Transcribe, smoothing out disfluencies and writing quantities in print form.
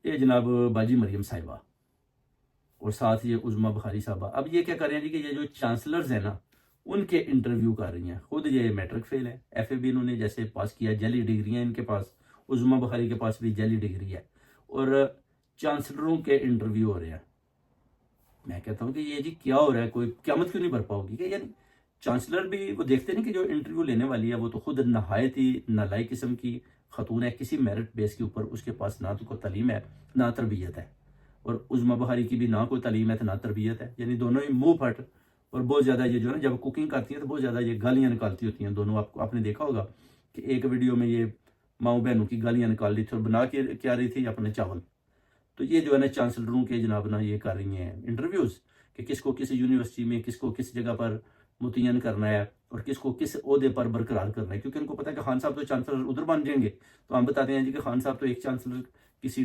یہ جناب باجی مریم صاحبہ اور ساتھ یہ عظمیٰ بخاری صاحبہ، اب یہ کیا کر رہے ہیں جی کہ یہ جو چانسلرز ہیں نا ان کے انٹرویو کر رہی ہیں. خود یہ میٹرک فیل ہے، ایف اے بھی انہوں نے جیسے پاس کیا، جعلی ڈگری ہیں ان کے پاس، عظمیٰ بخاری کے پاس بھی جعلی ڈگری ہے، اور چانسلروں کے انٹرویو ہو رہے ہیں. میں کہتا ہوں کہ یہ جی کیا ہو رہا ہے، کوئی قیامت کیوں نہیں برپا ہوگی؟ کہ یعنی چانسلر بھی وہ دیکھتے نہیں کہ جو انٹرویو لینے والی ہے وہ تو خود نہایت ہی نالائق قسم کی خاتون ہے، کسی میرٹ بیس کے اوپر اس کے پاس نہ تو کوئی تعلیم ہے نہ تربیت ہے، اور عظمیٰ بخاری کی بھی نہ کوئی تعلیم ہے نہ تربیت ہے، یعنی دونوں ہی منہ پھٹ. اور بہت زیادہ یہ جو ہے نا جب کوکنگ کرتی ہیں تو بہت زیادہ یہ گالیاں نکالتی ہوتی ہیں دونوں. آپ نے دیکھا ہوگا کہ ایک ویڈیو میں یہ ماؤں بہنوں کی گالیاں نکال رہی تھی اور بنا کے کیا رہی تھی اپنے چاول. تو یہ جو ہے نا چانسلروں کے جناب نا یہ کر رہی ہیں انٹرویوز کہ کس کو کس یونیورسٹی میں کس کو کس جگہ پر متعین کرنا ہے اور کس کو کس عہدے پر برقرار کرنا ہے، کیونکہ ان کو پتہ ہے کہ خان صاحب تو چانسلر ادھر بن جائیں گے. تو ہم بتاتے ہیں جی کہ خان صاحب تو ایک چانسلر کی سیٹ